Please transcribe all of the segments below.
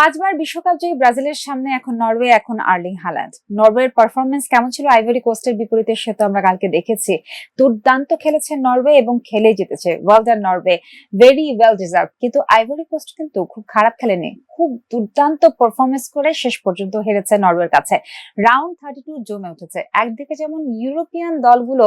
5 বার বিশ্বকাপ জয়ী ব্রাজিলের সামনে এখন নরওয়ে, এখন আর্লিং হাল্যান্ড। নরওয়ের পারফরমেন্স কেমন ছিল আইভরি কোস্টের বিপরীতে সে তো আমরা কালকে দেখেছি। দুর্দান্ত খেলেছে নরওয়ে এবং খেলে জিতেছে। Well done Norway, very well deserve. কিন্তু আইভরি কোস্ট কিন্তু খুব খারাপ খেলেনি, খুব দুর্দান্ত পারফরমেন্স করে শেষ পর্যন্ত হেরেছে নরওয়ের কাছে। রাউন্ড 32 জমে উঠেছে। একদিকে যেমন ইউরোপিয়ান দলগুলো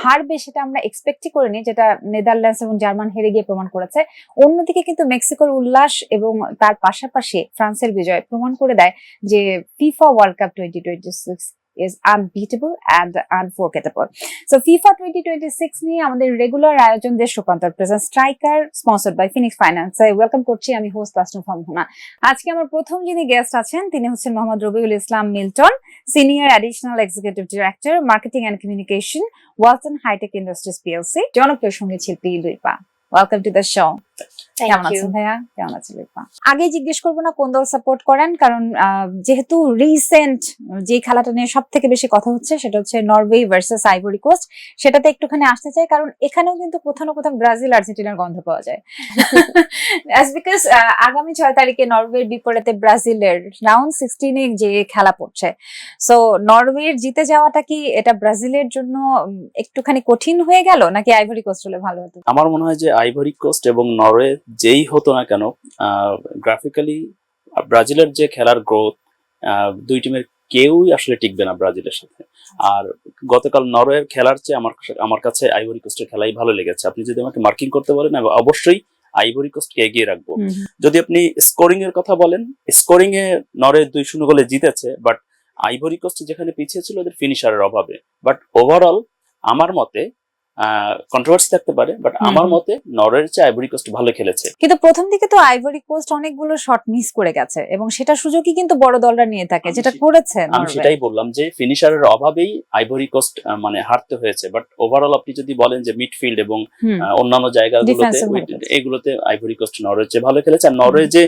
হারবে সেটা আমরা এক্সপেক্টই করিনি, যেটা নেদারল্যান্ডস এবং জার্মান হেরে গিয়ে প্রমাণ করেছে। অন্যদিকে কিন্তু মেক্সিকোর উল্লাস এবং তার পাশাপাশি ফ্রান্সের বিজয় প্রমাণ করে দেয় যে FIFA World Cup 2026 is unbeatable and unforgettable. So FIFA 2026 নিয়ে আমাদের রেগুলার আয়োজন Desh Rupantor present striker sponsored by Phoenix Finance welcome করছি আমি হোস্ট তাসনুফা মোহনা। আজকে আমার প্রথম যিনি গেস্ট আছেন তিনি হচ্ছেন Mohammad Rabiul Islam Milton, senior additional executive director marketing and communication Walton hi tech industries PLC, জনপ্রিয় সঙ্গীত শিল্পী Luipa. Welcome to the show. কেমন আছেন ভাইয়া? কেমন আছেন লুইপা? আগে জিজ্ঞেস করবো না কোন দল সাপোর্ট করেন, কারণ যেহেতু রিসেন্ট যে খেলাটা নিয়ে সব থেকে বেশি কথা হচ্ছে সেটা হচ্ছে নরওয়ে ভার্সেস আইভরি কোস্ট, সেটাতে একটুখানি আসতে চাই, কারণ এখানেও কিন্তু কোথাও না কোথাও ব্রাজিল আর্জেন্টিনার গন্ধ পাওয়া যায়। বিকজ আগামী 6 তারিখে নরওয়ের বিপরীতে ব্রাজিলের রাউন্ড 16 যে খেলা পড়ছে। সো নরওয়ের জিতে যাওয়াটা কি এটা ব্রাজিলের জন্য একটুখানি কঠিন হয়ে গেল, নাকি আইভরি কোস্ট হলে ভালো হতো? আমার মনে হয় যে আইভরি কোস্ট এবং নরওয়ে যেই হতো না কেন, গ্রাফিক্যালি ব্রাজিলের যে খেলার গ্রোথ, দুই টিমের কেউই আসলে টিকবে না ব্রাজিলের সাথে। আর গতকাল নরওয়ের খেলার চেয়ে আমার কাছে আইভরি কোস্টের খেলাই ভালো লেগেছে। আপনি যদি আমাকে মার্কিং করতে বলেন, অবশ্যই আইভরি কোস্টকে এগিয়ে রাখবো। যদি আপনি স্কোরিং এর কথা বলেন, স্কোরিং এ নরওয়ে 2-0 গোলে জিতেছে, বাট আইভরি কোস্ট যেখানে পিছিয়ে ছিল ওদের ফিনিশারের অভাবে। বাট ওভারঅল আমার মতে কন্ট্রোভার্সি থাকতে পারে, বাট আমার মতে নরওয়ের চেয়ে আইভরি কোস্ট ভালো খেলেছে। কিন্তু প্রথম দিকে তো আইভরি কোস্ট অনেকগুলো শট মিস করে গেছে এবং সেটা সুযোগই কিন্তু বড় দলরা নিয়ে থাকে, যেটা করেছে আমি সেটাই বললাম যে ফিনিশারের অভাবেই আইভরি কোস্ট মানে হারতে হয়েছে। বাট ওভারঅল আপনি যদি বলেন যে মিডফিল্ড এবং অন্যান্য জায়গাগুলোতে, এগুলোতে আইভরি কোস্ট নরওয়ের চেয়ে ভালো খেলেছে। আর নরওয়ে যে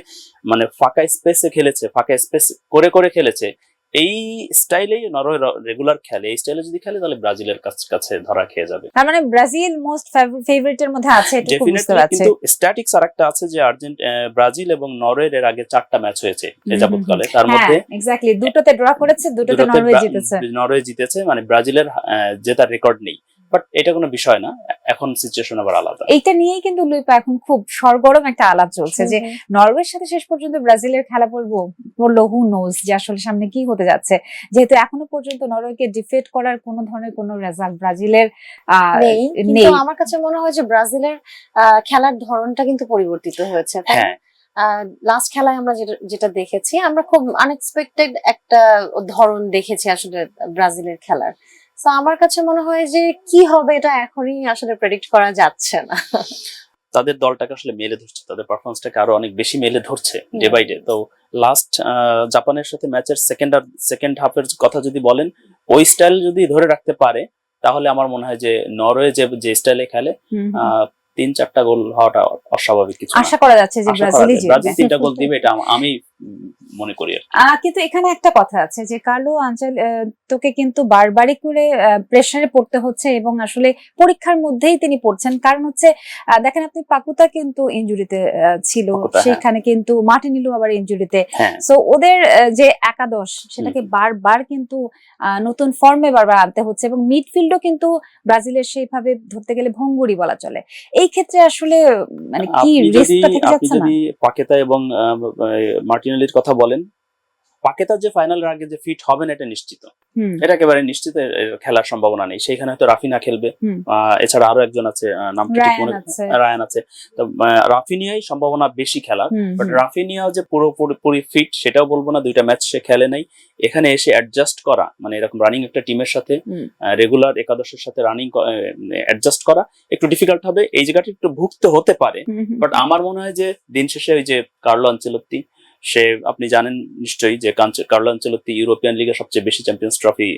মানে ফাঁকা স্পেসে খেলেছে, ফাঁকা স্পেস করে খেলেছে, এই স্টাইলেই নরওয়ে রেগুলার খেলে। এই স্টাইলে যদি খেলে তাহলে ব্রাজিলের কাছে ধরা খেয়ে যাবে। তার মানে ব্রাজিল মোস্ট ফেভারিটের মধ্যে আছে, এটা খুব বুঝতে পারছি। কিন্তু স্ট্যাটিক্স আরেকটা আছে যে ব্রাজিল এবং নরওয়ের এর আগে 4টা ম্যাচ হয়েছে এ যাবতকালে, তার মধ্যে এক্স্যাক্টলি দুটোতে ড্র করেছে, দুটোতে নরওয়ে জিতেছে। মানে ব্রাজিলের জেতার রেকর্ড নেই, বাট এটা কোনো বিষয় না, এখন সিচুয়েশন আবার আলাদা। এইটা নিয়েই কিন্তু লুইপা এখন খুব সরগরম একটা আলাপ চলছে যে নরওয়ের সাথে শেষ পর্যন্ত ব্রাজিলের খেলা পড়লো, হু নোজ যে আসলে সামনে কি হতে যাচ্ছে, যেহেতু এখনো পর্যন্ত নরওয়েকে ডিফেট করার কোনো ধরনের কোনো রেজাল্ট ব্রাজিলের নেই। কিন্তু আমার কাছে মনে হয় যে ব্রাজিলের খেলার ধরনটা কিন্তু পরিবর্তিত হয়েছে। লাস্ট খেলায় আমরা যেটা দেখেছি, আমরা খুব আনএক্সপেক্টেড একটা ধরন দেখেছি আসলে ব্রাজিলের খেলার। তো আমার কাছে মনে হয় যে কি হবে এটা এখনই আসলে প্রেডিক্ট করা যাচ্ছে না। তাদের দলটাকে আসলে মেলে ধরছে, তাদের পারফরমেন্সটাকে আরো অনেক বেশি মেলে ধরছে ডে বাই ডে। তো লাস্ট জাপানের সাথে ম্যাচের সেকেন্ড হাফের কথা যদি বলেন, ওই স্টাইল যদি ধরে রাখতে পারে তাহলে আমার মনে হয় যে নরওয়ে যে স্টাইলে খেলে 3-4টা গোল হওয়াটা অস্বাভাবিক কিছু। আশা করা যাচ্ছে যে ব্রাজিল 3টা গোল দিবে, এটা আমি মনে করি। কিন্তু এখানে একটা কথা আছে যে কার্লো আনচেলত্তি কিন্তু বারবারই করে প্রেসারে পড়তে হচ্ছে এবং আসলে পরীক্ষার মধ্যেই তিনি পড়ছেন। কারণ হচ্ছে দেখেন আপনি পাকুতা কিন্তু ইনজুরিতে ছিল, সেখানে কিন্তু মার্টিনেলো আবার ইনজুরিতে। সো ওদের যে একাদশ সেটাকে বারবার কিন্তু নতুন ফর্মে বারবার আনতে হচ্ছে এবং মিডফিল্ডও কিন্তু ব্রাজিলের সেইভাবে ধরতে গেলে ভঙ্গুরি বলা চলে। এই ক্ষেত্রে আসলে মানে কি রিস্কটা থেকে যাচ্ছে না? আপনি যদি পাকেতা এবং মার্টিনেলির কথা বলেন, পাকেতা যে ফাইনালের আগে যে ফিট হবেন এটা নিশ্চিত, এটা একেবারে নিশ্চিত, খেলার সম্ভাবনা নেই। সেইখানে হয়তো রাফিনা খেলবে, এছাড়া আরো একজন আছে, নামটা ঠিক মনে রায়ান আছে। তো রাফিনিয়াই সম্ভাবনা বেশি খেলার, বাট রাফিনিয়া যে পুরোপুরি ফিট সেটাও বলবো না, 2টা ম্যাচ সে খেলে নাই। এখানে এসে অ্যাডজাস্ট করা, মানে এরকম রানিং একটা টিমের সাথে, রেগুলার একাদশের সাথে রানিং অ্যাডজাস্ট করা একটু ডিফিকাল্ট হবে, এই জায়গাটা একটু ভুগতে হতে পারে। বাট আমার মনে হয় যে দিন শেষে ওই যে কার্লো আনচেলত্তি, সে আপনি জানেন নিশ্চয়ই যে কার্লো আনচেলত্তি ইউরোপিয়ান লিগের সবচেয়ে বেশি চ্যাম্পিয়ন্স ট্রফি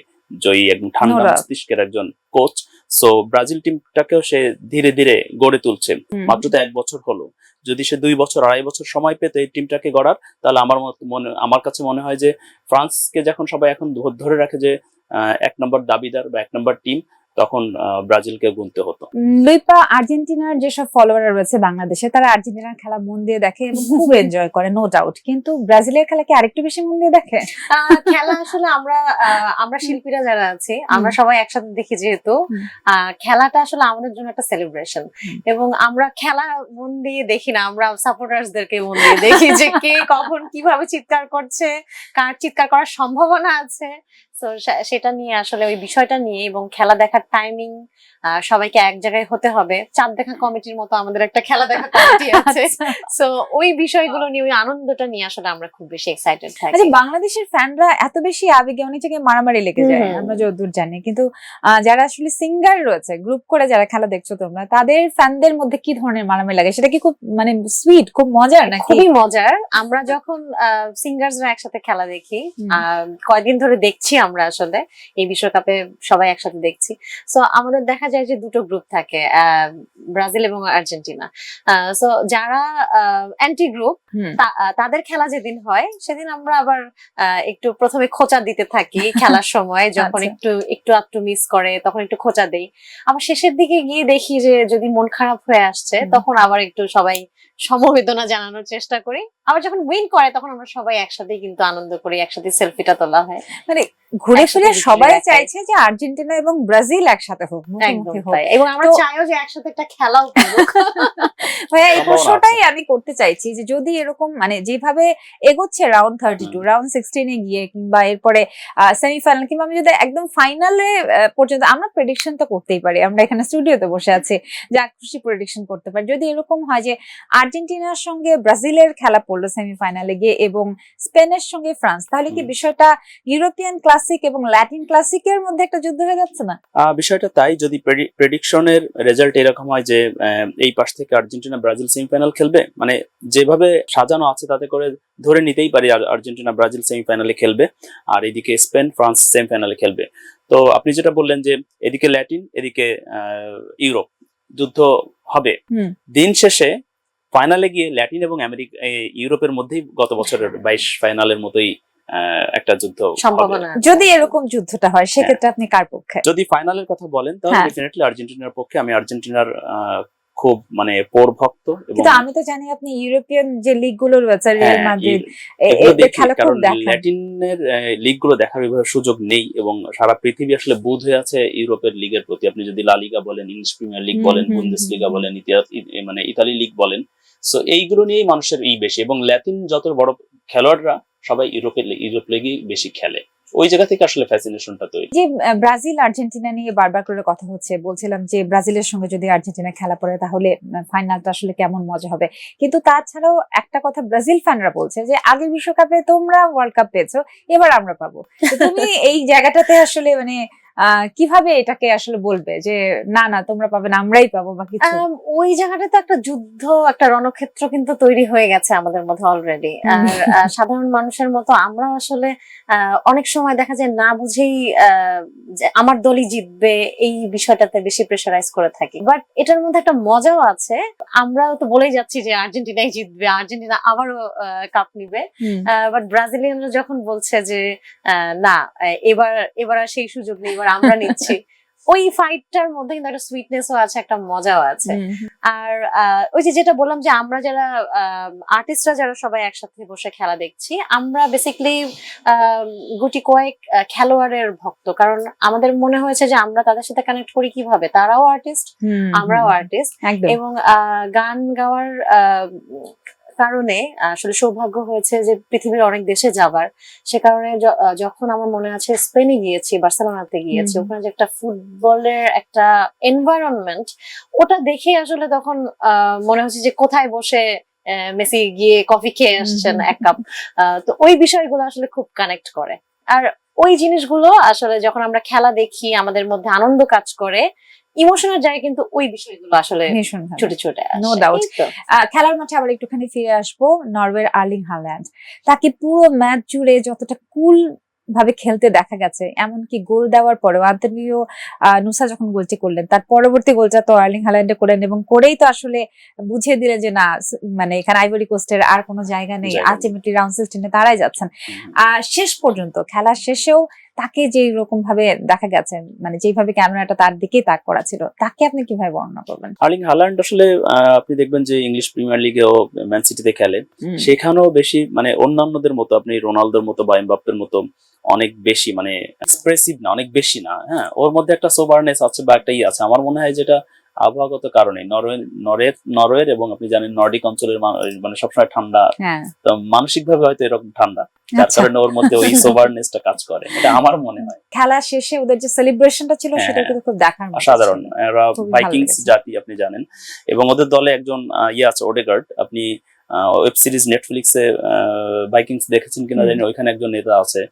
জয়ী একদম ঠান্ডা মস্তিষ্কের একজন কোচ। সো ব্রাজিল টিমটাকেও সে ধীরে ধীরে গড়ে তুলছে। মাত্র তো 1 বছর হলো, যদি সে 2 বছর 2.5 বছর সময় পেত এই টিমটাকে গড়ার, তাহলে আমার কাছে মনে হয় যে ফ্রান্সকে যখন সবাই এখন ধরে রাখে যে 1 নম্বর দাবিদার বা 1 নম্বর টিম, তখন ব্রাজিলকে গুনতে হতো। লুইপা, আর্জেন্টিনার যেসব ফলোয়ার রয়েছে বাংলাদেশে, তারা আর্জেন্টিনার খেলা মন দিয়ে দেখে এবং খুব এনজয় করে, নো ডাউট, কিন্তু ব্রাজিলের খেলা কি আরেকটু বেশি মন দিয়ে দেখে? খেলা আসলে আমরা শিল্পীরা যারা আছি আমরা সবাই একসাথে দেখি, যেহেতু খেলাটা আসলে আমাদের জন্য একটা সেলিব্রেশন, এবং আমরা খেলা মন দিয়ে দেখি না, আমরা সাপোর্টার্সদেরকে মন দিয়ে দেখি যে কে কখন কিভাবে চিৎকার করছে, কার চিৎকার করার সম্ভাবনা আছে। তো সেটা নিয়ে আসলে ওই বিষয়টা নিয়ে, এবং খেলা দেখার টাইমিং, সবাইকে এক জায়গায় হতে হবে, চাঁদ দেখা কমিটির মতো আমাদের একটা খেলা দেখা কমিটি আছে। সো ওই বিষয়গুলো নিয়ে, ওই আনন্দটা নিয়ে আসলে আমরা খুব বেশি এক্সাইটেড থাকি। আচ্ছা, বাংলাদেশের ফ্যানরা এত বেশি আবেগে অনেক জায়গায় মারামারি লেগে যায়, আমরা যতদূর জানি, কিন্তু যারা আসলে সিঙ্গার রয়েছে, গ্রুপ করে যারা খেলা দেখছো তোমরা, তাদের ফ্যানদের মধ্যে কি ধরনের মারামারি লাগে? সেটা কি খুব মানে সুইট, খুব মজার নাকি? খুবই মজার। আমরা যখন সিঙ্গার্সরা একসাথে খেলা দেখি, কয়েকদিন ধরে দেখছি আমরা আসলে এই বিশ্বকাপে সবাই একসাথে দেখছি, সো আমাদের দেখা যায় যে দুটো গ্রুপ থাকে, ব্রাজিল এবং আর্জেন্টিনা। সো যারা অ্যান্টি গ্রুপ, তাদের খেলা যেদিন হয় সেদিন আমরা আবার একটু প্রথমে খোঁচা দিতে থাকি খেলার সময়, যখন একটু একটু মিস করে তখন একটু খোঁচা দেই। আবার শেষের দিকে গিয়ে দেখি যে যদি মন খারাপ হয়ে আসছে তখন আবার একটু সবাই সমবেদনা জানানোর চেষ্টা করি। আবার যখন উইন করে তখন আমরা সবাই একসাথে কিন্তু আনন্দ করি, একসাথে সেলফিটা তোলা হয়। মানে ঘুরে ফিরে সবাই চাইছে যে আর্জেন্টিনা এবং ব্রাজিল একসাথে হোক, মুখোমুখি হোক, এবং আমরা চাইও যে একসাথে একটা খেলাও হোক। ভাইয়া, এই প্রশ্নটাই আমি করতে চাইছি যে যদি এরকম মানে যেভাবে এগোচ্ছে রাউন্ড 32, রাউন্ড 16 এ গিয়ে, কিংবা এরপরে সেমিফাইনাল, কিংবা আমি যদি একদম ফাইনালে পর্যন্ত, আমরা প্রেডিকশন তো করতেই পারি, আমরা এখানে স্টুডিওতে বসে আছি, যা খুশি প্রেডিকশন করতে পারি। যদি এরকম হয় যে আর্জেন্টিনার সঙ্গে ব্রাজিলের খেলা পড়লো সেমিফাইনালে গিয়ে এবং স্পেনের সঙ্গে ফ্রান্স, তাহলে কি বিষয়টা ইউরোপিয়ান ক্লাসিক এবং ল্যাটিন ক্লাসিকের মধ্যে একটা যুদ্ধ হয়ে যাচ্ছে না? বিষয়টা তাই, যদি প্রেডিকশনের রেজাল্ট এরকম হয় যে এই পাশ থেকে আর্জেন্টিনা ব্রাজিল সেমিফাইনাল খেলবে, মানে যেভাবে সাজানো আছে তাতে করে ধরে নিতেই পারি আর্জেন্টিনা ব্রাজিল সেমিফাইনালে খেলবে, আর এদিকে স্পেন ফ্রান্স সেমিফাইনালে খেলবে। তো আপনি যেটা বললেন যে এদিকে ল্যাটিন, এদিকে ইউরোপ, যুদ্ধ হবে। দিন শেষে ফাইনালে গিয়ে ল্যাটিন এবং ইউরোপের মধ্যেই গত বছরের 22 ফাইনালের মতোই একটা যুদ্ধ সম্ভাবনা। যদি এরকম যুদ্ধটা হয় সেক্ষেত্রে আপনি কার পক্ষে? যদি ফাইনালের কথা বলেন তাহলে ডেফিনেটলি আর্জেন্টিনার পক্ষে। আমি আর্জেন্টিনার খুব মানে পোর ভক্ত। কিন্তু আমি তো জানি আপনি ইউরোপিয়ান যে লিগ গুলো রয়েছে, রিয়াল মাদ্রিদ, এদের খেলা খুব দেখেন। ল্যাটিনের লিগ গুলো দেখার সুযোগ নেই, এবং সারা পৃথিবী আসলে বুধ হয়ে আছে ইউরোপের লিগের প্রতি। আপনি যদি লা লিগা বলেন, ইংলিশ প্রিমিয়ার লিগ বলেন, বুন্দেসলিগা বলেন, মানে ইতালি লিগ বলেন, সো এইগুলো নিয়েই মানুষের বেশি, এবং ল্যাটিন যত বড় খেলোয়াড়রা সবাই ইউরোপ লিগই বেশি খেলে। ওই জায়গা থেকে আসলে ফ্যাসিনেশনটা তৈরি। যে ব্রাজিল আর্জেন্টিনা নিয়ে বারবার করে কথা হচ্ছে, বলছিলাম যে ব্রাজিলের সঙ্গে যদি আর্জেন্টিনা খেলা পড়ে তাহলে ফাইনালটা আসলে কেমন মজা হবে। কিন্তু তাছাড়াও একটা কথা ব্রাজিল ফ্যানরা বলছে যে আগের বিশ্বকাপে তোমরা ওয়ার্ল্ড কাপ পেয়েছো, এবার আমরা পাবো। তুমি এই জায়গাটাতে আসলে মানে কিভাবে এটাকে আসলে বলবে যে না না তোমরা পাবে না, আমরাই পাবো বা কিছু? ওই জায়গাটাতে একটা যুদ্ধ, একটা রণক্ষেত্র কিন্তু তৈরি হয়ে গেছে আমাদের মধ্যে অলরেডি। আর সাধারণ মানুষের মতো আমরা আসলে অনেক সময় দেখা যায় না বুঝেই আমার দলই জিতবে এই বিষয়টাতে বেশি প্রেশারাইজ করে থাকি। বাট এটার মধ্যে একটা মজাও আছে, আমরা তো বলেই যাচ্ছি যে আর্জেন্টিনাই জিতবে, আর্জেন্টিনা আবারও কাপ নিবে, বাট ব্রাজিলিয়ানরা যখন বলছে যে না এবার আর সেই সুযোগ নেই, এবার আমরা নিচ্ছি, ওই ফাইটটার মধ্যে কিন্তু একটা সুইটনেসও আছে, একটা মজাও আছে। আর ওই যে যেটা বললাম যে আমরা যারা আর্টিস্টরা যারা সবাই একসাথে বসে খেলা দেখছি, আমরা বেসিক্যালি গুটি কয়েক খেলোয়াড়ের ভক্ত, কারণ আমাদের মনে হয়েছে যে আমরা তাদের সাথে কানেক্ট করি কিভাবে, তারাও আর্টিস্ট, আমরাও আর্টিস্ট, এবং গান গাওয়ার কারণে আসলে সৌভাগ্য হয়েছে যে পৃথিবীর অনেক দেশে যাবার। সে কারণে যখন আমার মনে আছে স্পেনে গিয়েছি, বার্সেলোনাতে গিয়েছি, ওখানে যে একটা ফুটবলের একটা এনভায়রনমেন্ট, ওটা দেখে আসলে তখন মনে হচ্ছে যে কোথায় বসে মেসি গিয়ে কফি খেয়ে আসছেন এক কাপ। তো ওই বিষয়গুলো আসলে খুব কানেক্ট করে। আর ওই জিনিসগুলো আসলে যখন আমরা খেলা দেখি আমাদের মধ্যে আনন্দ কাজ করে, ইমোশনাল যায়, কিন্তু ওই বিষয়গুলো আসলে ছোট ছোট, নো ডাউট। খেলার মাঠে আবার একটুখানি ফিরে আসবো, নরওয়ের আর্লিং হাল্যান্ড, তাকে পুরো ম্যাচ জুড়ে যতটা কুল ভাবে খেলতে দেখা গেছে, এমনকি গোল দেওয়ার পরেও আন্তরিও নুসা যখন গোলটি করলেন, তার পরবর্তী গোলটা তো আর্লিং হাল্যান্ডে করেন, এবং করেই তো আসলে বুঝিয়ে দিলেন যে না মানে এখানে আইভরি কোস্টের আর কোনো জায়গা নেই, আলটিমেটলি রাউন্ড 16 তারাই যাচ্ছেন। শেষ পর্যন্ত খেলা শেষেও তাকে যে রকম ভাবে দেখা গেছে, মানে যেভাবে ক্যামেরাটা তার দিকেই তাক করা ছিল, তাকে আপনি কিভাবে বর্ণনা করবেন? আর্লিং হাল্যান্ড আসলে আপনি দেখবেন যে ইংলিশ প্রিমিয়ার লিগেও ম্যান সিটিতে খেলে, সেখানেও বেশি মানে অন্যান্যদের মতো আপনি রোনালদোর মতো বা এমবাপ্পের মতো অনেক বেশি মানে এক্সপ্রেসিভ না, অনেক বেশি না। হ্যাঁ, ওর মধ্যে একটা সোবারনেস আছে বা একটা আছে। আমার মনে হয় যেটা আবহাওয়াগত কারণে নরওয়ের এবং আপনি জানেন নর্ডিক অঞ্চলের মানে সবসময় ঠান্ডা, তো মানসিক ভাবে হয়তো এরকম ঠান্ডা, যার কারণে ওর মধ্যে ওই সোবারনেসটা কাজ করে, এটা আমার মনে হয়। খেলা শেষে ওদের যে সেলিব্রেশনটা ছিল সেটা কিন্তু খুব দেখার মতো, অসাধারণ। এরা ভাইকিংস জাতি আপনি জানেন, এবং ওদের দলে একজন আছে ওডেগার্ড। আপনি ওয়েব সিরিজ নেটফ্লিক্সে ভাইকিংস দেখেছেন কিনা জানি, ওইখানে একজন নেতা আছে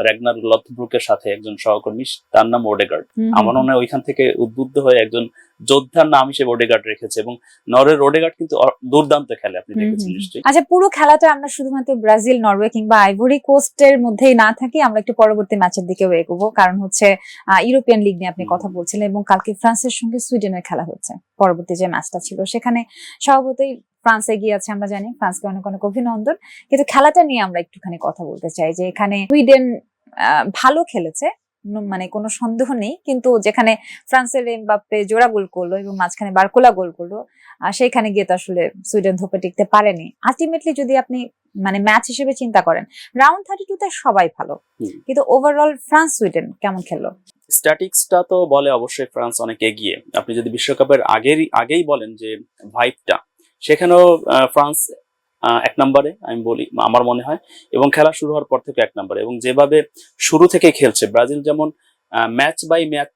রেগনার লথব্রুকের সাথে একজন সহকর্মী, তার নাম ওডেগার্ড। আমার মনে হয় ওইখান থেকে উদ্বুদ্ধ হয়ে একজন যোদ্ধার নাম হিসেবে ওডেগার্ড রেখেছে, এবং নরওয়ের ওডেগার্ড কিন্তু দুর্দান্ত খেলে, আপনি দেখেছেন নিশ্চয়ই। আচ্ছা, পুরো খেলাটা আমরা শুধুমাত্র ব্রাজিল, নরওয়ে কিংবা আইভরি কোস্টের মধ্যেই না থাকি, আমরা একটু পরবর্তী ম্যাচের দিকেও এগোবো, কারণ হচ্ছে ইউরোপিয়ান লিগ নিয়ে আপনি কথা বলছিলেন, এবং কালকে ফ্রান্সের সঙ্গে সুইডেনের খেলা হচ্ছে। পরবর্তী যে ম্যাচটা ছিল সেখানে স্বভাবতই ফ্রান্স এগিয়ে আছে, আমরা জানি, ফ্রান্সকে অনেক অনেক অভিনন্দন। কিন্তু খেলাটা নিয়ে আমরা একটুখানি কথা বলতে চাই যে এখানে সুইডেন ভালো খেলেছে, মানে কোনো সন্দেহ নেই, কিন্তু যেখানে ফ্রান্সের এমবাপ্পে জোড়া গোল করলো এবং মাঝখানে বারকোলা গোল করলো, সেখানে গিয়ে তো আসলে সুইডেন ধোপে টিকতে পারেনি। আলটিমেটলি যদি আপনি মানে ম্যাচ হিসেবে চিন্তা করেন, রাউন্ড 32 তে সবাই ভালো, কিন্তু ওভারঅল ফ্রান্স সুইডেন কেমন খেললো? স্ট্যাটিক্সটা তো বলে অবশ্যই ফ্রান্স অনেক এগিয়ে। আপনি যদি বিশ্বকাপের আগেই বলেন যে ভাইবটা, সেখানেও ফ্রান্স এক নম্বরে আমি বলি, আমার মনে হয়, এবং খেলা শুরু হওয়ার পর থেকে এক নম্বরে। এবং যেভাবে শুরু থেকে খেলছে, ব্রাজিল যেমন ম্যাচ বাই ম্যাচ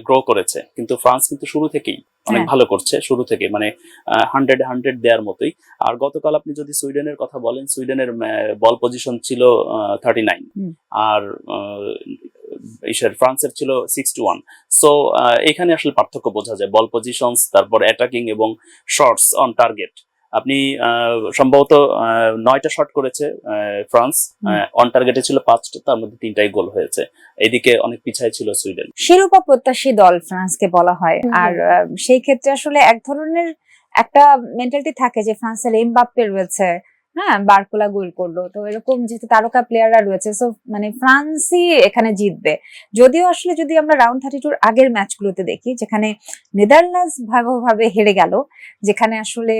গ্রো করেছে, কিন্তু ফ্রান্স কিন্তু শুরু থেকেই অনেক ভালো করছে, শুরু থেকে মানে 100 দেওয়ার মতোই। আর গতকাল আপনি যদি সুইডেনের কথা বলেন, সুইডেনের বল পজিশন ছিল 39, আর ফ্রান্সের ছিল 61। সো এখানে আসলে পার্থক্য বোঝা যায়, বল পজিশনস, তারপর অ্যাটাকিং এবং শটস অন টার্গেট। আপনি সম্ভবত 9টা শট করেছে ফ্রান্স, অন টার্গেটে ছিল 5টা, তার মধ্যে 3টাই গোল হয়েছে। এদিকে অনেক পিছায় ছিল সুইডেন। শিরোপা প্রত্যাশী দল ফ্রান্সকে বলা হয়, আর সেই ক্ষেত্রে আসলে এক ধরনের একটা মেন্টালিটি থাকে যে ফ্রান্সের এমবাপ্পে রয়েছে, হ্যাঁ, বারকোলা গোল করলো, তো এরকম যেহেতু তারকা প্লেয়াররা রয়েছে, সো মানে ফ্রান্সই এখানে জিতবে। যদিও আসলে যদি আমরা রাউন্ড 32 আগের ম্যাচগুলোতে দেখি, যেখানে নেদারল্যান্ডস ভয়াবহভাবে হেরে গেল, যেখানে আসলে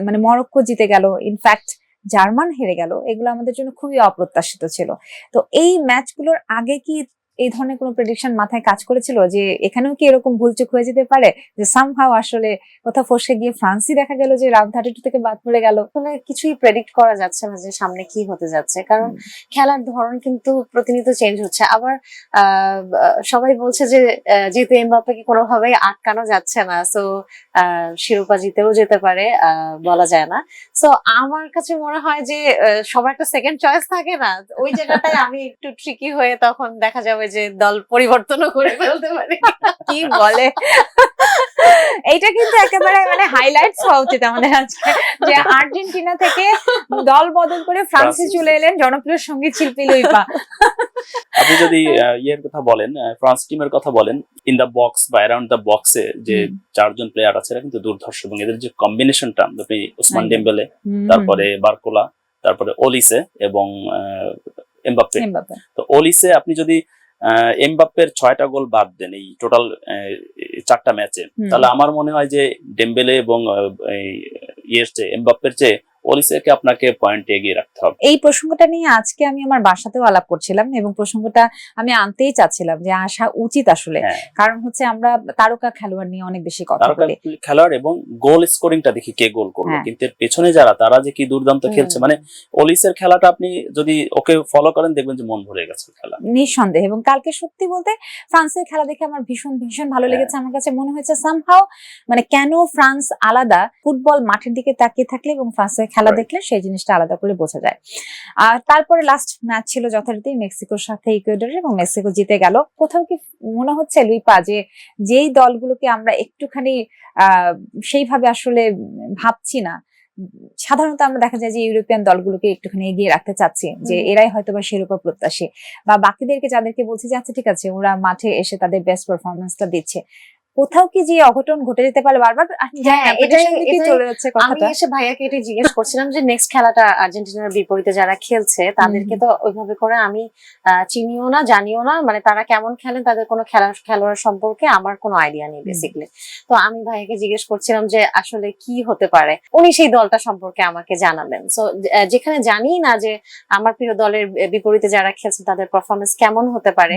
মানে মরক্কো জিতে গেল, ইনফ্যাক্ট জার্মান হেরে গেল, এগুলো আমাদের জন্য খুবই অপ্রত্যাশিত ছিল। তো এই ম্যাচগুলোর আগে কি এই ধরনের কোনো প্রেডিকশন মাথায় কাজ করেছিল যে এখানেও কি এরকম ভুলচুক হয়ে যেতে পারে, যে সামহাও আসলে কোথাও ফসকে গিয়ে ফ্রান্সই দেখা গেল যে রাউন্ড 32 থেকে বাদ পড়ে গেল? আসলে কিছুই প্রেডিক্ট করা যাচ্ছে না যে সামনে কি হতে যাচ্ছে, কারণ খেলার ধরন কিন্তু প্রতিনিয়ত চেঞ্জ হচ্ছে। আবার সবাই বলছে যে যেহেতু এমবাপ্পেকে কোনোভাবেই আটকানো যাচ্ছে না, সো শিরোপা জিতেও যেতে পারে, বলা যায় না। সো আমার কাছে মনে হয় যে সবার একটা সেকেন্ড চয়েস থাকে না, ওই জায়গাটায় আমি একটু ট্রিকি হয়ে তখন দেখা যাবে যে দল পরিবর্তনও করে ফেলতে পারে। কি বলে, এইটা কিন্তু একেবারে মানে হাইলাইটস হওয়া উচিত আমাদের আজকে, যে আর্জেন্টিনা থেকে দল বদল করে ফ্রান্সে চলে এলেন জনপ্রিয় সঙ্গীত শিল্পী লুইপা। আপনি যদি ইয়ের কথা বলেন, ফ্রান্স টিমের কথা বলেন, ইন দা বক্স বা অ্যারাউন্ড দা বক্সে যে 4জন প্লেয়ার আছে, এরা কিন্তু দুর্ধর্ষ, এবং এদের যে কম্বিনেশনটা, আপনি ওসমান ডেম্বেলে, তারপরে বারকোলা, তারপরে ওলিসে এবং এমবাপ্পে। তো ওলিসে আপনি যদি এমবাপ্পের 6টা গোল বাদ দেন এই টোটাল 4টা ম্যাচে, তাহলে আমার মনে হয় যে ডেম্বেলে এবং এমবাপ্পের চেয়ে ওলিসেকে আপনাকে পয়েন্ট এগিয়ে রাখতে হবে। এই প্রসঙ্গটা নিয়ে আজকে আমি আমার বাসাতেও আলাপ করছিলাম, এবং প্রসঙ্গটা আমি আনতেই চাচ্ছিলাম যে আসা উচিত আসলে, কারণ হচ্ছে আমরা তারকা খেলোয়াড় নিয়ে অনেক বেশি কথা বলি, খেলোয়াড় এবং গোল স্কোরিংটা দেখি কে গোল করলো, কিন্তু এর পেছনে যারা, তারা যে কি দুর্দান্ত খেলছে। মানে ওলিসের খেলাটা আপনি যদি ওকে ফলো করেন, দেখবেন যে মন ভরে গেছে খেলা, নিঃসন্দেহে। এবং কালকে সত্যি বলতে ফ্রান্সের খেলা দেখে আমার ভীষণ ভীষণ ভালো লেগেছে। আমার কাছে মনে হয়েছে সামহাও মানে কেন ফ্রান্স আলাদা, ফুটবল মাঠের দিকে তাকিয়ে থাকলে এবং ফ্রান্সের খেলা দেখলে সেই জিনিসটা আলাদা করে বোঝা যায়। আর তারপরে লাস্ট ম্যাচ ছিল যথারীতি মেক্সিকোর সাথে ইকুয়েডরের, এবং মেক্সিকো জিতে গেল। কোথাও কি মনে হচ্ছে লুইপা যে যেই দলগুলোকে আমরা একটুখানি সেইভাবে আসলে ভাবছি না, সাধারণত আমরা দেখা যায় যে ইউরোপিয়ান দলগুলোকে একটুখানি এগিয়ে রাখতে চাচ্ছি, যে এরাই হয়তোবা শিরোপা প্রত্যাশী, বা বাকিদেরকে যাদেরকে বলছি যে আচ্ছা ঠিক আছে ওরা মাঠে এসে তাদের বেস্ট পারফরমেন্সটা দিচ্ছে, কোথাও কি যে অঘটন ঘটে যেতে পারে বারবার চলে যাচ্ছে আমি কথাটা। এসে ভাইয়াকে এটা জিজ্ঞেস করছিলাম যে নেক্সট খেলাটা আর্জেন্টিনার বিপরীতে যারা খেলছে তাদেরকে তো ওইভাবে করে আমি চিনিও না জানিও না, মানে তারা কেমন খেলেন তাদের কোনো খেলোয়াড় সম্পর্কে আমার কোনো আইডিয়া নেই বেসিক্যালি। তো আমি ভাইয়াকে জিজ্ঞেস করছিলাম যে আসলে কি হতে পারে, উনি সেই দলটা সম্পর্কে আমাকে জানালেন। সো যেখানে জানি না যে আমার প্রিয় দলের বিপরীতে যারা খেলছে তাদের পারফরমেন্স কেমন হতে পারে,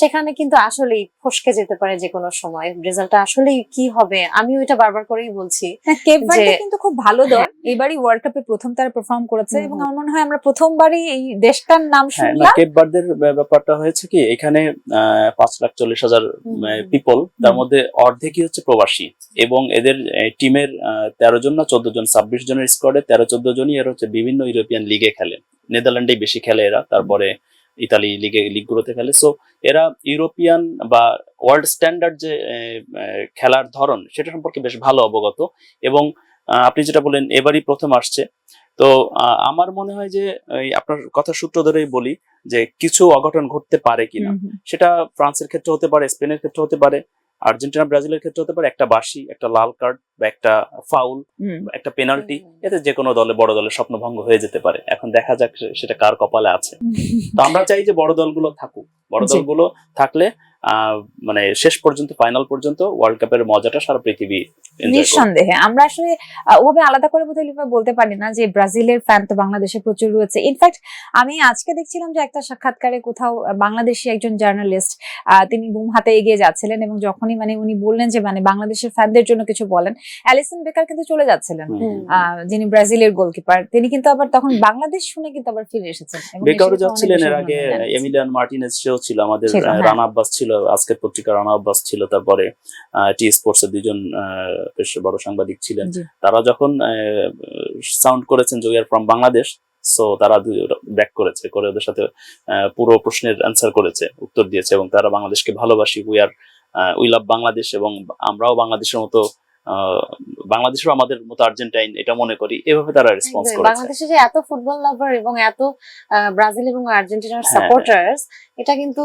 সেখানে কিন্তু আসলেই ফসকে যেতে পারে যে কোনো সময়। রেজাল্টটা আসলেই কি হবে আমিও এটা বারবার করেই বলছি। কেপ ভার্দে কিন্তু খুব ভালো দল, এবারই ওয়ার্ল্ড কাপে প্রথম তারা পারফর্ম করেছে এবং আমার মনে হয় আমরা প্রথমবারই এই দেশটার নাম শুনলাম। কেপ ভার্দের ব্যাপারটা হয়েছে কি, এখানে 5,40,000 পিপল, তার মধ্যে অর্ধেকই হচ্ছে প্রবাসী এবং এদের টিমের 13 জন না 14 জন 26 জনের স্কোয়াডে 13-14 জনই এরা হচ্ছে বিভিন্ন ইউরোপিয়ান লিগে খেলে। নেদারল্যান্ডে বেশি খেলে এরা, তারপরে ইতালি লিগগুলোতে খেলে। সো এরা ইউরোপিয়ান বা ওয়ার্ল্ড স্ট্যান্ডার্ড যে খেলার ধরন সেটা সম্পর্কে বেশ ভালো অবগত। এবং আপনি যেটা বলেন এবারই প্রথম আসছে, তো আমার মনে হয় যে আপনার কথা সূত্র ধরেই বলি যে কিছু অঘটন ঘটতে পারে কিনা। সেটা ফ্রান্সের ক্ষেত্রে হতে পারে, স্পেনের ক্ষেত্রে হতে পারে, আর্জেন্টিনা ব্রাজিলের ক্ষেত্রে হতে পারে। একটা বাঁশি, একটা লাল কার্ড বা একটা ফাউল, একটা পেনাল্টি, এতে যে কোনো দলে বড় দলের স্বপ্নভঙ্গ হয়ে যেতে পারে। এখন দেখা যাক সেটা কার কপালে আছে। তো আমরা চাই যে বড় দলগুলো থাকুক, বড় দলগুলো থাকলে মানে শেষ পর্যন্ত ফাইনাল পর্যন্ত ওয়ার্ল্ড কাপের মজাটা সারা পৃথিবী নিঃসন্দেহে। আমরা আসলে ওভাবে আলাদা করে বোধহয় বলতে পারি না যে ব্রাজিলের ফ্যান তো বাংলাদেশে প্রচুর রয়েছে। ইনফ্যাক্ট আমি আজকে দেখছিলাম যে একটা সাক্ষাৎকারে কোথাও বাংলাদেশি একজন জার্নালিস্ট তিনি বুম হাতে এগিয়ে যাচ্ছিলেন এবং যখনই মানে উনি বললেন যে মানে বাংলাদেশের ফ্যানদের জন্য কিছু বলেন, অ্যালিসন বেকার কিন্তু চলে যাচ্ছিলেন, যিনি ব্রাজিলের গোলকিপার, তিনি কিন্তু আবার তখন বাংলাদেশ শুনে কিন্তু আবার ফিরে এসেছেন। বেকারও যাচ্ছিলেন, এর আগে এমিলিয়ান মার্টিনেজ সেও ছিল, আমাদের রানা আব্বাস ছিল, আজকের পত্রিকা রানা আব্বাস ছিল, তারপরে টি স্পোর্টস এর দুজন বেশ বড় সাংবাদিক ছিলেন। তারা যখন সাউন্ড করেছেন যে we are from Bangladesh, so তারা ব্যাক করেছে, করে ওদের সাথে পুরো প্রশ্নের অ্যান্সার করেছে, উত্তর দিয়েছে এবং তারা বাংলাদেশকে ভালোবাসি, উই লাভ বাংলাদেশ এবং আমরাও বাংলাদেশের মতো বাংলাদেশও আমাদের মতো আর্জেন্টাইন এটা মনে করি, এভাবে তারা রেসপন্স করেছে। বাংলাদেশে যে এত ফুটবল লাভার এবং এত ব্রাজিল এবং আর্জেন্টিনার সাপোর্টার্স, এটা কিন্তু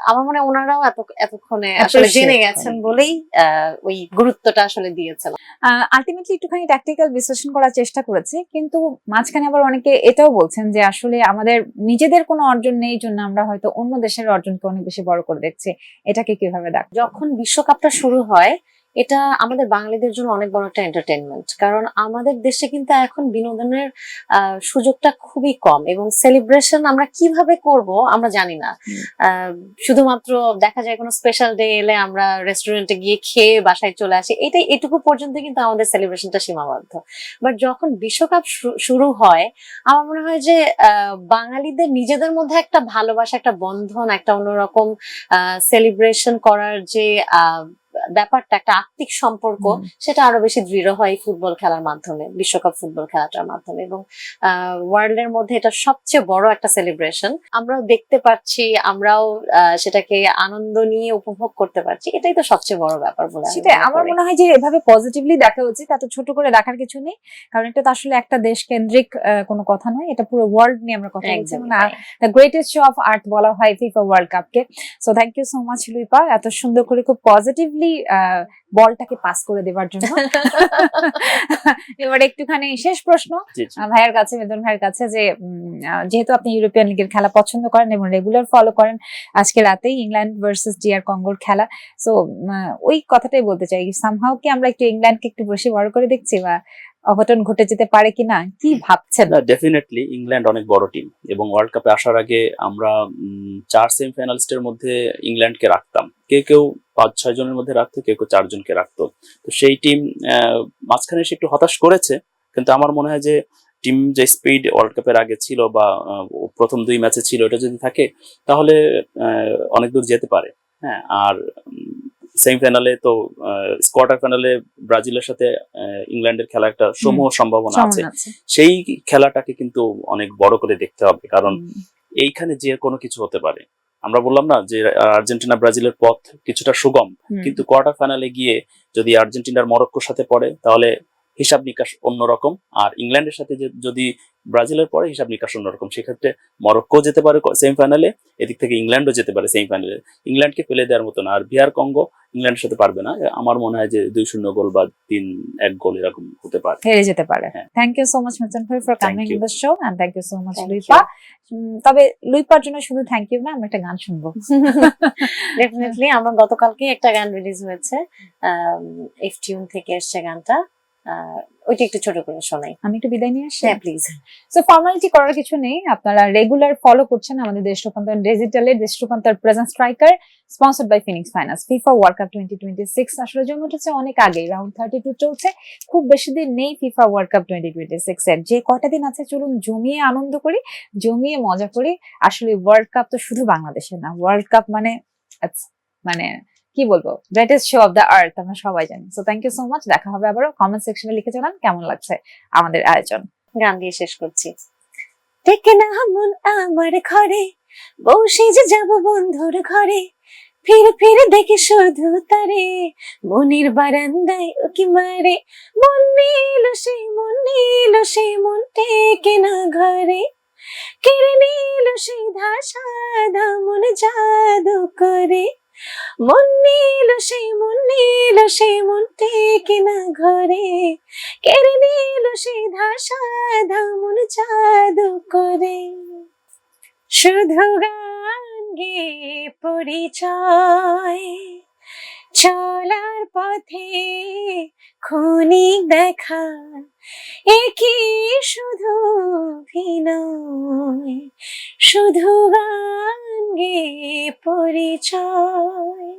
আমার মনে হয় ওনারাও এতক্ষণে আসলে জেনে গেছেন বলেই ওই গুরুত্বটা আসলে দিয়েছেন। আলটিমেটলি একটুখানি ট্যাকটিক্যাল বিশ্লেষণ করার চেষ্টা করেছি, কিন্তু মাঝখানে আবার অনেকে এটাও বলছেন যে আসলে আমাদের নিজেদের কোনো অর্জন নেই জন্য আমরা হয়তো অন্য দেশের অর্জনকে অনেক বেশি বড় করে দেখছি। এটাকে কিভাবে দেখ? যখন বিশ্বকাপটা শুরু হয় এটা আমাদের বাঙালিদের জন্য অনেক বড় একটা এন্টারটেইনমেন্ট, কারণ আমাদের দেশে কিন্তু এখন বিনোদনের সুযোগটা খুবই কম এবং সেলিব্রেশন আমরা কিভাবে করব আমরা জানি না। শুধুমাত্র দেখা যায় কোনো স্পেশাল ডে এলে আমরা রেস্টুরেন্টে গিয়ে খেয়ে বাসায় চলে আসি, এটুকু পর্যন্ত কিন্তু আমাদের সেলিব্রেশনটা সীমাবদ্ধ। বাট যখন বিশ্বকাপ শুরু হয় আমার মনে হয় যে বাঙালিদের নিজেদের মধ্যে একটা ভালোবাসা, একটা বন্ধন, একটা অন্যরকম সেলিব্রেশন করার যে ব্যাপারটা, একটা আত্মিক সম্পর্ক, সেটা আরো বেশি দৃঢ় হয় ফুটবল খেলার মাধ্যমে, বিশ্বকাপ ফুটবল খেলাটার মাধ্যমে। এবং ওয়ার্ল্ড এর মধ্যে এটা সবচেয়ে বড় একটা সেলিব্রেশন, আমরাও দেখতে পাচ্ছি, আমরাও সেটাকে আনন্দ নিয়ে উপভোগ করতে পারছি, এটাই তো সবচেয়ে বড় ব্যাপার বলে আমার মনে হয় যে এভাবে পজিটিভলি দেখা উচিত, এত ছোট করে দেখার কিছু নেই, কারণ এটা তো আসলে একটা দেশ কেন্দ্রিক কোনো কথা নয়, এটা পুরো ওয়ার্ল্ড নিয়ে আমরা কথা বলছি। The greatest show of art বলা হয় ফিফা ওয়ার্ল্ড কাপকে। So thank you so much Luipa, এত সুন্দর করে খুব পজিটিভলি বলটাকে পাস করে দেওয়ার জন্য। এবার একটুখানি শেষ প্রশ্ন ভাইয়ের কাছে, মেদন ভাইয়ের কাছে, যে যেহেতু আপনি ইউরোপিয়ান লিগের খেলা পছন্দ করেন এবং রেগুলার ফলো করেন, আজকে রাতেই ইংল্যান্ড ভার্সেস ডিআর কঙ্গোর খেলা, সো ওই কথাটাই বলতে চাই, সামহাও কি আমরা একটু ইংল্যান্ডকে একটু বেশি বড় করে দেখছি বা অঘটন ঘটে যেতে পারে কিনা, কি ভাবছেন? ডেফিনেটলি ইংল্যান্ড অনেক বড় টিম এবং ওয়ার্ল্ড কাপে আসার আগে আমরা 4 সেমিফাইনালিস্টের মধ্যে ইংল্যান্ডকে রাখতাম, কেউ 5-6 জনের মধ্যে রাখতো, কেউ 4 জনকে রাখতো। তো সেই টিম মাঝখানে এসে একটু হতাশ করেছে, কিন্তু আমার মনে হয় যে টিম যে স্পিড ওয়ার্ল্ড কাপের আগে ছিল বা প্রথম 2 ম্যাচে ছিল, এটা যদি থাকে তাহলে অনেক দূর যেতে পারে। হ্যাঁ, আর সেমিফাইনালে তো কোয়ার্টার ফাইনালে ব্রাজিলের সাথে ইংল্যান্ডের খেলা একটা সমূহ সম্ভাবনা আছে, সেই খেলাটাকে কিন্তু অনেক বড় করে দেখতে হবে, কারণ এইখানে যে কোনো কিছু হতে পারে। আমরা বললাম না যে আর্জেন্টিনা ব্রাজিলের পথ কিছুটা সুগম, কিন্তু কোয়ার্টার ফাইনালে গিয়ে যদি আর্জেন্টিনার মরক্কোর সাথে পড়ে তাহলে হিসাব নিকাশ অন্যরকম, আর ইংল্যান্ডের সাথে যদি ব্রাজিলের পরে হিসাব নিকাশ অন্যরকম, সেক্ষেত্রে মরক্কো যেতে পারে সেমিফাইনালে, এদিক থেকে ইংল্যান্ডও যেতে পারে সেমিফাইনালে। ইংল্যান্ডকে ফেলে দেওয়ার মতো না। আর বিআর কঙ্গো ইংল্যান্ডের সাথে পারবে না, আমার মনে হয় যে 2-0 গোল বা 3-1 গোল এরকম হতে পারে, হেরে যেতে পারে। হ্যাঁ। Thank you so much Mizan ভাই for coming in the show, and thank you so much Thank Luipa. তবে লুইপার জন্য শুধু থ্যাংক ইউ না, আমরা একটা গান শুনবো। ডেফিনেটলি আমার গতকালকে একটা গান রিলিজ হয়েছে, এফ টিউন থেকে এসছে গানটা, ওইটা একটু ছোট করে শোনাই। আমি একটু বিদায় নিয়ে আসি। হ্যাঁ প্লিজ। সো ফর্মালিটি করার কিছু নেই, আপনারা রেগুলার ফলো করছেন আমাদের দেশ রূপান্তর ডিজিটালের Desh Rupantor present striker, sponsored by Phoenix Finance. FIFA World Cup 2026 আসলে জমে উঠেছে অনেক আগে, রাউন্ড 32 চলছে, খুব বেশি দিন নেই ফিফা ওয়ার্ল্ড কাপ 2026 এর। যে কয়টা দিন আছে চলুন জমিয়ে আনন্দ করি, জমিয়ে মজা করি। আসলে ওয়ার্ল্ড কাপ তো শুধু বাংলাদেশে না, ওয়ার্ল্ড কাপ মানে মানে কি বলবো, greatest show of the earth, আমরা সবাই জানি। So thank you so much, দেখা হবে আবারও। কমেন্ট সেকশনে লিখে জানান কেমন লাগছে আমাদের আয়োজন। গান দিয়ে শেষ করছি। ডেকে না মন আমার ঘরে, বসে যে যাব বন্ধুর ঘরে, ফিরে ফিরে দেখি শুধু তারে, মনের বারান্দায় উকি মারে, মন নিল সেই মন নিল সেই মন টেকে না ঘরে, কেড়ে নিল সেই ধাসা মন জাদু করে, মন নিল সেই মন নিল সেই মন টেকে না ঘরে, কেড়ে নিল সেই ধাসা মন জাদু করে। শুধু গান গেয়ে পরিচয়, চলার পথে ক্ষণিক দেখা, একই শুধু অভিনয়, শুধু গান গেয়ে পরিচয়।